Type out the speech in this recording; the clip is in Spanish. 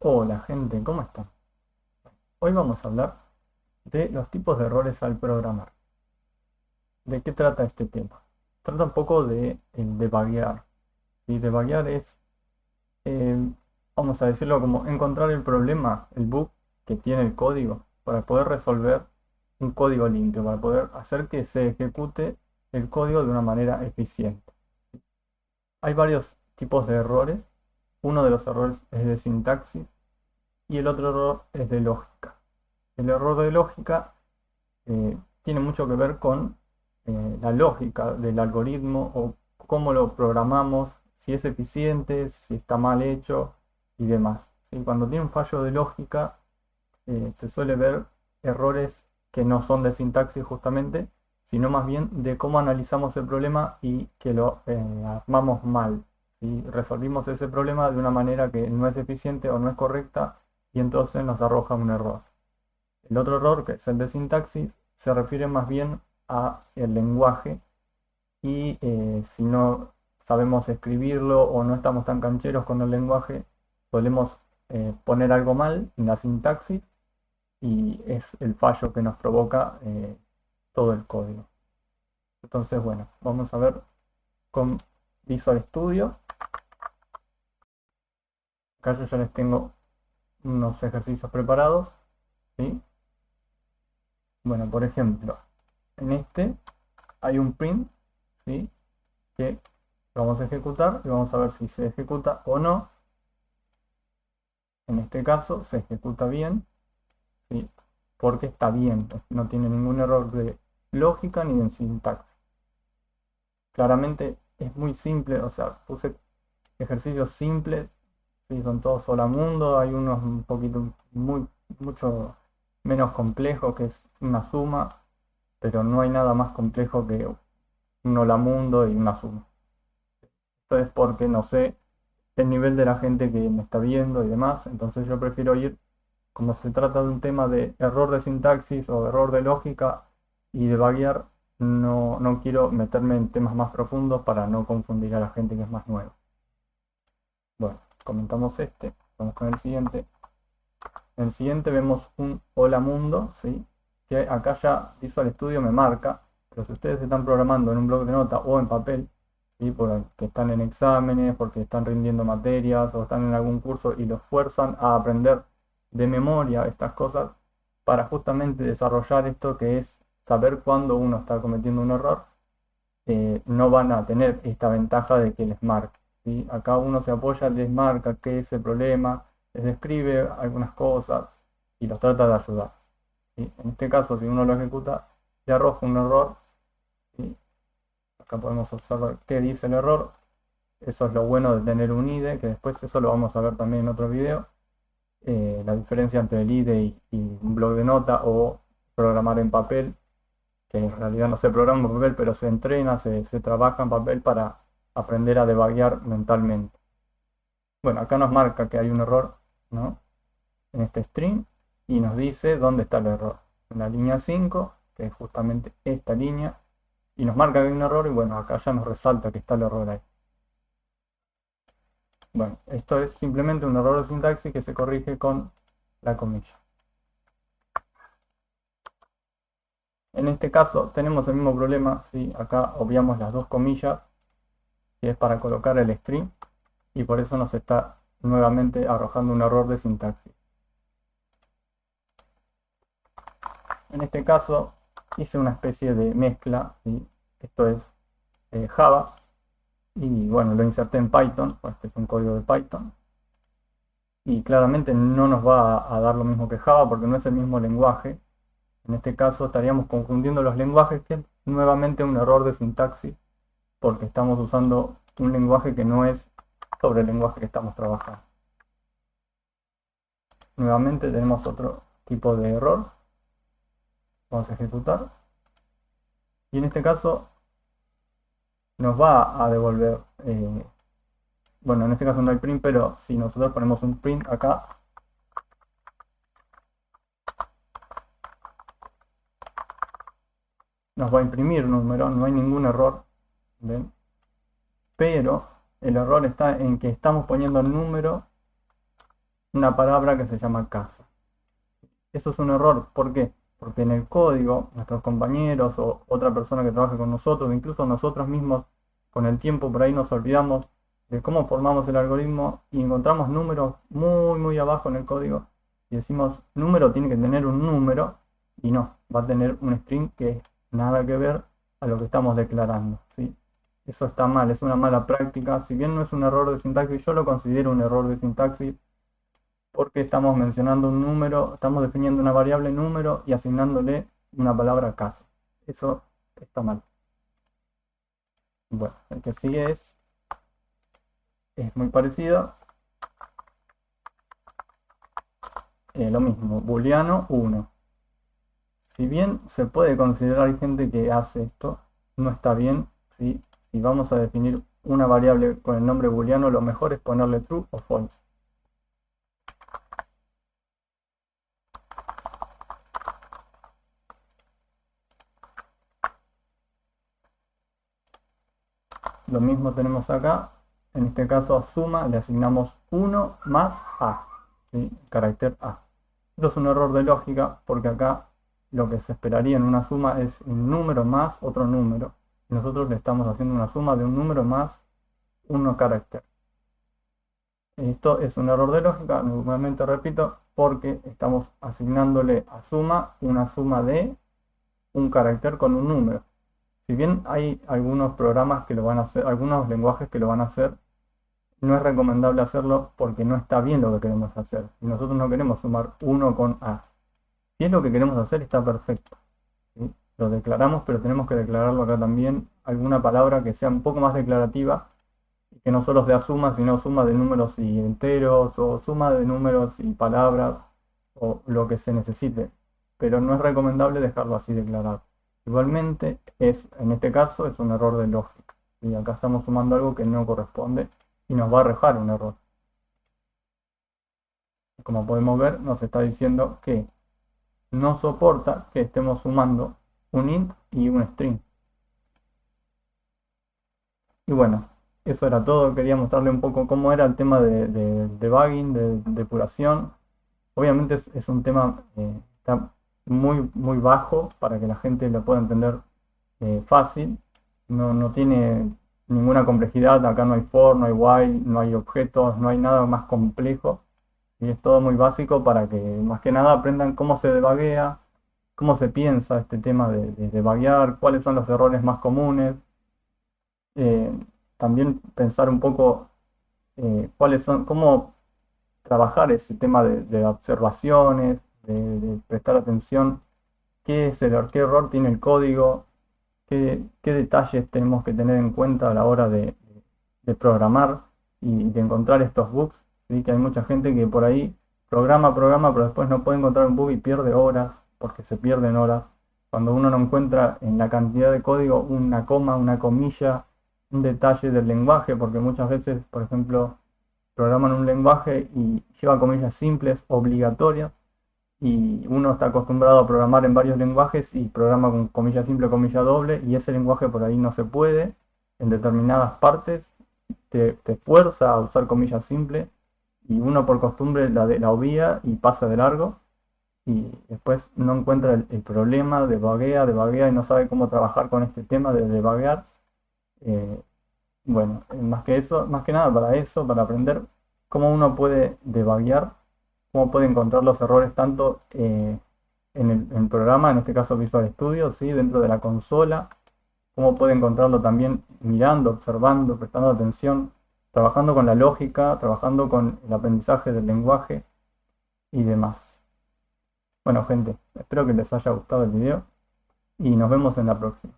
Hola gente, ¿cómo están? Hoy vamos a hablar de los tipos de errores al programar. ¿De qué trata este tema? Trata un poco de debuguear. Y debuguear es, eh, vamos a decirlo como encontrar el problema, el bug que tiene el código para poder resolver un código limpio, para poder hacer que se ejecute el código de una manera eficiente. Hay varios tipos de errores. Uno de los errores es de sintaxis y el otro error es de lógica. El error de lógica tiene mucho que ver con la lógica del algoritmo o cómo lo programamos, si es eficiente, si está mal hecho y demás. ¿Sí? Cuando tiene un fallo de lógica, se suele ver errores que no son de sintaxis justamente, sino más bien de cómo analizamos el problema y que lo armamos mal. ¿Sí? Resolvimos ese problema de una manera que no es eficiente o no es correcta y entonces nos arroja un error. El otro error, que es el de sintaxis, se refiere más bien a el lenguaje y si no sabemos escribirlo o no estamos tan cancheros con el lenguaje, solemos poner algo mal en la sintaxis y es el fallo que nos provoca todo el código. Entonces, bueno, vamos a ver con Visual Studio. Acá yo ya les tengo unos ejercicios preparados, ¿sí? Bueno, por ejemplo, en este hay un print, ¿sí? Que lo vamos a ejecutar y vamos a ver si se ejecuta o no. En este caso se ejecuta bien, ¿sí? Porque está bien, no tiene ningún error de lógica ni de sintaxis. Claramente es muy simple, o sea, puse ejercicios simples, ¿sí? Son todos sola mundo, hay unos un poquito mucho menos complejos que es una suma, pero no hay nada más complejo que un hola mundo y una suma. Esto es porque no sé el nivel de la gente que me está viendo y demás, entonces yo prefiero ir, como se trata de un tema de error de sintaxis o error de lógica y de vaguear, no quiero meterme en temas más profundos para no confundir a la gente que es más nueva. Bueno, comentamos este, vamos con el siguiente. En el siguiente vemos un hola mundo, ¿sí? Que acá ya Visual Studio me marca, pero si ustedes están programando en un bloc de notas o en papel, ¿sí? Porque están en exámenes, porque están rindiendo materias o están en algún curso y los fuerzan a aprender de memoria estas cosas para justamente desarrollar esto que es saber cuándo uno está cometiendo un error, no van a tener esta ventaja de que les marque. ¿Sí? Acá uno se apoya, les marca qué es el problema, les describe algunas cosas y los trata de ayudar. ¿Sí? En este caso, si uno lo ejecuta, le arroja un error. ¿Sí? Acá podemos observar qué dice el error. Eso es lo bueno de tener un IDE, que después eso lo vamos a ver también en otro video. La diferencia entre el IDE y un bloc de nota o programar en papel, que en realidad no se programa en papel, pero se entrena, se trabaja en papel para aprender a debuguear mentalmente. Bueno, acá nos marca que hay un error, ¿no? En este string y nos dice dónde está el error. En la línea 5, que es justamente esta línea, y nos marca que hay un error y bueno, acá ya nos resalta que está el error ahí. Bueno, esto es simplemente un error de sintaxis que se corrige con la comilla. En este caso tenemos el mismo problema, ¿sí? Acá obviamos las dos comillas, que es para colocar el string, y por eso nos está nuevamente arrojando un error de sintaxis. En este caso hice una especie de mezcla, ¿sí? Esto es Java, y bueno, lo inserté en Python, este es un código de Python, y claramente no nos va a dar lo mismo que Java porque no es el mismo lenguaje. En este caso estaríamos confundiendo los lenguajes, que es nuevamente un error de sintaxis, porque estamos usando un lenguaje que no es sobre el lenguaje que estamos trabajando. Nuevamente tenemos otro tipo de error. Vamos a ejecutar. Y en este caso nos va a devolver, bueno, en este caso no hay print, pero si nosotros ponemos un print acá, nos va a imprimir un número, no hay ningún error, ¿ven? Pero el error está en que estamos poniendo el número una palabra que se llama casa. Eso es un error. ¿Por qué? Porque en el código, nuestros compañeros o otra persona que trabaje con nosotros, incluso nosotros mismos, con el tiempo por ahí nos olvidamos de cómo formamos el algoritmo y encontramos números muy, muy abajo en el código y decimos, número tiene que tener un número y no, va a tener un string que nada que ver a lo que estamos declarando, ¿sí? Eso está mal, es una mala práctica. Si bien no es un error de sintaxis, yo lo considero un error de sintaxis porque estamos mencionando un número, estamos definiendo una variable número y asignándole una palabra caso. Eso está mal. Bueno, el que sigue es muy parecido. Lo mismo, booleano 1. Si bien se puede considerar, hay gente que hace esto, no está bien. ¿Sí? Si vamos a definir una variable con el nombre booleano, lo mejor es ponerle true o false. Lo mismo tenemos acá. En este caso a suma le asignamos 1 más a, ¿sí? Carácter a. Esto es un error de lógica porque acá lo que se esperaría en una suma es un número más otro número. Y nosotros le estamos haciendo una suma de un número más un carácter. Esto es un error de lógica, nuevamente repito, porque estamos asignándole a suma una suma de un carácter con un número. Si bien hay algunos programas que lo van a hacer, algunos lenguajes que lo van a hacer, no es recomendable hacerlo porque no está bien lo que queremos hacer. Y nosotros no queremos sumar 1 con a. Si es lo que queremos hacer, está perfecto, ¿sí? Lo declaramos, pero tenemos que declararlo acá también, alguna palabra que sea un poco más declarativa y que no solo sea suma, sino suma de números y enteros, o suma de números y palabras, o lo que se necesite. Pero no es recomendable dejarlo así declarado. Igualmente, en este caso es un error de lógica. Y acá estamos sumando algo que no corresponde y nos va a arrojar un error. Como podemos ver, nos está diciendo que no soporta que estemos sumando un int y un string. Y bueno, eso era todo. Quería mostrarle un poco cómo era el tema de debugging, de depuración. Obviamente es un tema está muy, muy bajo para que la gente lo pueda entender fácil. No tiene ninguna complejidad. Acá no hay for, no hay while, no hay objetos, no hay nada más complejo. Y es todo muy básico para que más que nada aprendan cómo se debuguea, cómo se piensa este tema de debuguear, cuáles son los errores más comunes. Eh, También pensar un poco cuáles son, cómo trabajar ese tema de observaciones, de prestar atención, qué es qué error tiene el código, qué detalles tenemos que tener en cuenta a la hora de programar y de encontrar estos bugs. ¿Sí? Que hay mucha gente que por ahí programa, pero después no puede encontrar un bug y pierde horas, porque se pierden horas. Cuando uno no encuentra en la cantidad de código una coma, una comilla, un detalle del lenguaje, porque muchas veces, por ejemplo, programan un lenguaje y lleva comillas simples, obligatorias, y uno está acostumbrado a programar en varios lenguajes y programa con comilla simple, comilla doble, y ese lenguaje por ahí no se puede, en determinadas partes te fuerza a usar comillas simple, y uno por costumbre la obvia y pasa de largo, y después no encuentra el problema, debuguea y no sabe cómo trabajar con este tema de debuguear. Eh, bueno, más que eso, más que nada para eso, para aprender cómo uno puede debuguear, cómo puede encontrar los errores tanto en el programa, en este caso Visual Studio, ¿sí? Dentro de la consola, cómo puede encontrarlo también mirando, observando, prestando atención, trabajando con la lógica, trabajando con el aprendizaje del lenguaje y demás. Bueno, gente, espero que les haya gustado el video y nos vemos en la próxima.